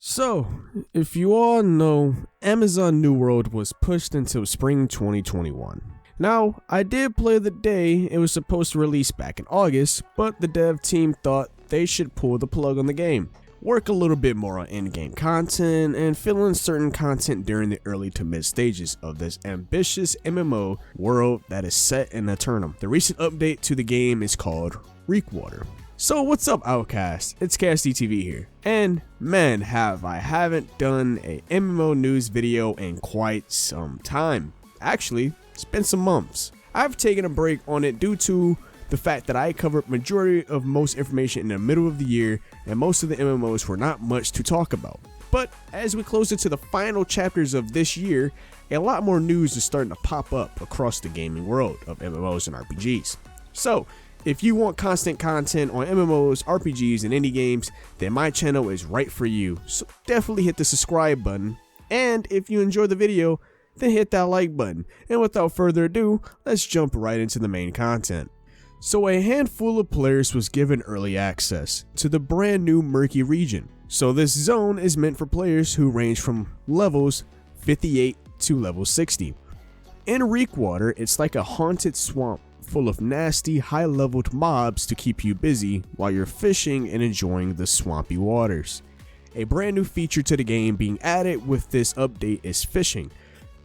So, if you all know, Amazon New World was pushed until spring 2021. Now, I did play the day it was supposed to release back in August, but the dev team thought they should pull the plug on the game, work a little bit more on in-game content, and fill in certain content during the early to mid stages of this ambitious MMO world that is set in Eternum. The recent update to the game is called Reekwater. So what's up, Outcast? It's CasdyTV here, and man, I haven't done a MMO news video in quite some time. Actually, it's been some months. I've taken a break on it due to the fact that I covered majority of most information in the middle of the year, and most of the MMOs were not much to talk about. But as we close into the final chapters of this year, a lot more news is starting to pop up across the gaming world of MMOs and RPGs. So, if you want constant content on MMOs, RPGs, and indie games, then my channel is right for you. So definitely hit the subscribe button. And if you enjoyed the video, then hit that like button. And without further ado, let's jump right into the main content. So a handful of players was given early access to the brand new Murky region. So this zone is meant for players who range from levels 58 to level 60. In Reekwater, it's like a haunted swamp full of nasty, high-leveled mobs to keep you busy while you're fishing and enjoying the swampy waters. A brand new feature to the game being added with this update is fishing.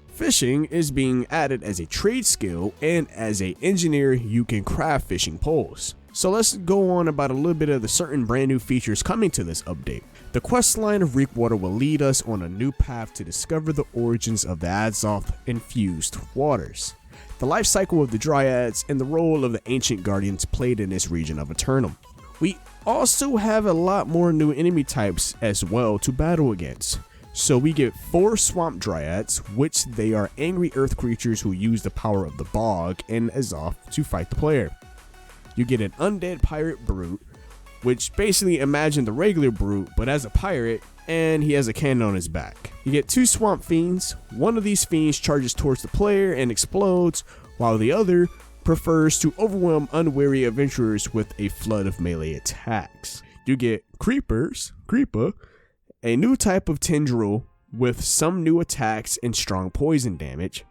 Fishing is being added as a trade skill, and as an engineer you can craft fishing poles. So let's go on about a little bit of the certain brand new features coming to this update. The quest line of Reekwater will lead us on a new path to discover the origins of the Azoth-infused waters, the life cycle of the Dryads, and the role of the ancient guardians played in this region of Eternum. We also have a lot more new enemy types as well to battle against. So we get 4 swamp dryads, which they are angry earth creatures who use the power of the bog and Azoth to fight the player. You get an undead pirate brute, which basically imagine the regular brute but as a pirate, and he has a cannon on his back. You get 2 swamp fiends. One of these fiends charges towards the player and explodes, while the other prefers to overwhelm unwary adventurers with a flood of melee attacks. You get Creeper, a new type of tendril with some new attacks and strong poison damage.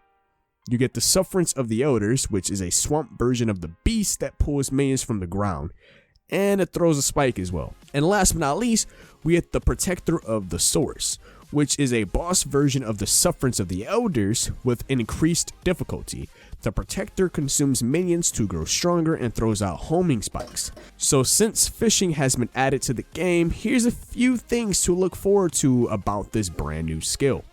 You get the Sufferance of the Elders, which is a swamp version of the beast that pulls minions from the ground, and it throws a spike as well. And last but not least, we get the Protector of the Source, which is a boss version of the Sufferance of the Elders with increased difficulty. The Protector consumes minions to grow stronger and throws out homing spikes. So since fishing has been added to the game, here's a few things to look forward to about this brand new skill.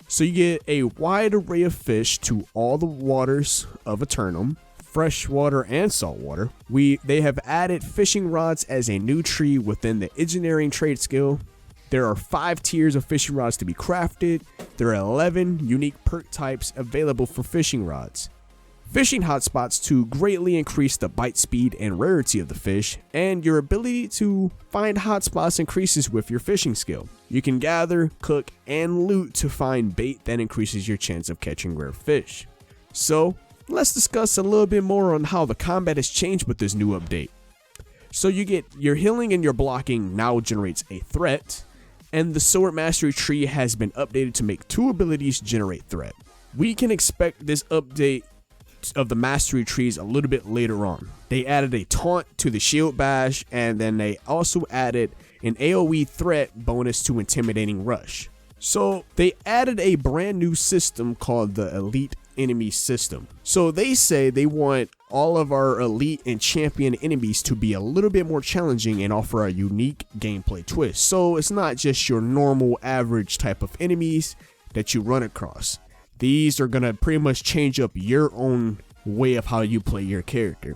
So you get a wide array of fish to all the waters of Eternum, freshwater and saltwater. They have added fishing rods as a new tree within the engineering trade skill. There are 5 tiers of fishing rods to be crafted. There are 11 unique perk types available for fishing rods. Fishing hotspots to greatly increase the bite speed and rarity of the fish, and your ability to find hotspots increases with your fishing skill. You can gather, cook, and loot to find bait that increases your chance of catching rare fish. So let's discuss a little bit more on how the combat has changed with this new update. So you get your healing and your blocking now generates a threat, and the sword mastery tree has been updated to make 2 abilities generate threat. We can expect this update of the mastery trees a little bit later on. They added a taunt to the shield bash, and then they also added an AoE threat bonus to intimidating rush. So they added a brand new system called the elite enemy system. So they say they want all of our elite and champion enemies to be a little bit more challenging and offer a unique gameplay twist. So it's not just your normal average type of enemies that you run across. These are gonna pretty much change up your own way of how you play your character.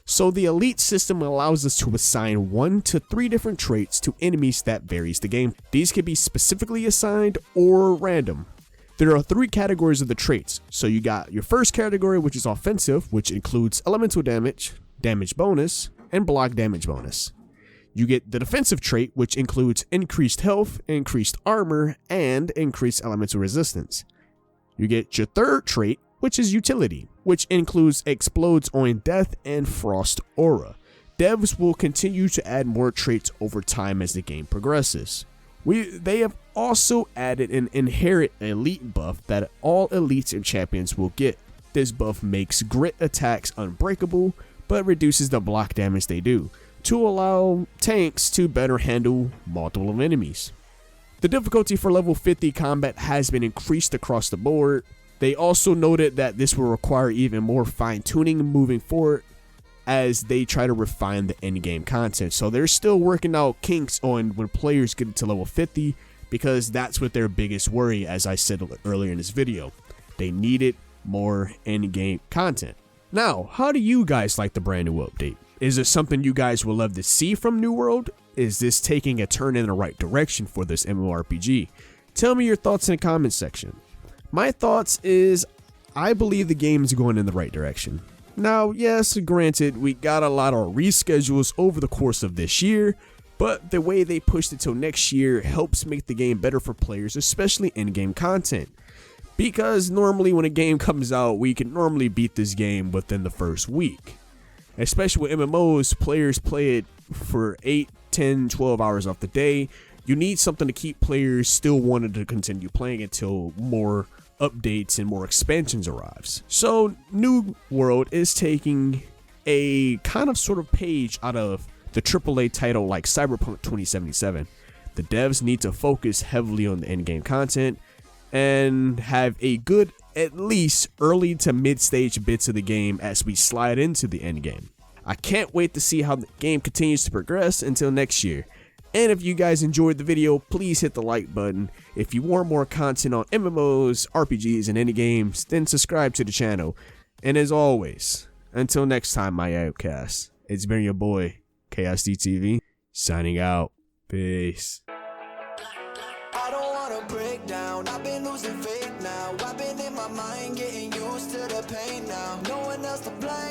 So the elite system allows us to assign 1 to 3 different traits to enemies that varies the game. These can be specifically assigned or random. There are 3 categories of the traits. So you got your first category, which is offensive, which includes elemental damage, damage bonus, and block damage bonus. You get the defensive trait, which includes increased health, increased armor, and increased elemental resistance. You get your third trait, which is utility, which includes explodes on death and frost aura. Devs will continue to add more traits over time as the game progresses. They have also added an inherent elite buff that all elites and champions will get. This buff makes grit attacks unbreakable, but reduces the block damage they do, to allow tanks to better handle multiple enemies. The difficulty for level 50 combat has been increased across the board. They also noted that this will require even more fine-tuning moving forward as they try to refine the endgame content. So they're still working out kinks on when players get to level 50, because that's what their biggest worry, as I said earlier in this video. They needed more endgame content. Now, how do you guys like the brand new update? Is it something you guys will love to see from New World? Is this taking a turn in the right direction for this MMORPG? Tell me your thoughts in the comments section. My thoughts is, I believe the game is going in the right direction. Now, yes, granted, we got a lot of reschedules over the course of this year, but the way they pushed it till next year helps make the game better for players, especially in-game content. Because normally when a game comes out, we can normally beat this game within the first week. Especially with MMOs, players play it for 8, 10, 12 hours off the day. You need something to keep players still wanting to continue playing until more updates and more expansions arrives. So New World is taking a kind of sort of page out of the AAA title like Cyberpunk 2077. The devs need to focus heavily on the endgame content and have a good, at least early to mid-stage bits of the game as we slide into the endgame. I can't wait to see how the game continues to progress until next year. And if you guys enjoyed the video, please hit the like button. If you want more content on MMOs, RPGs, and indie games, then subscribe to the channel. And as always, until next time, my outcasts, it's been your boy, KSDTV, signing out. Peace. I don't wanna break down, I've been losing faith now. I've been in my mind, getting used to the pain now. No one else to blame.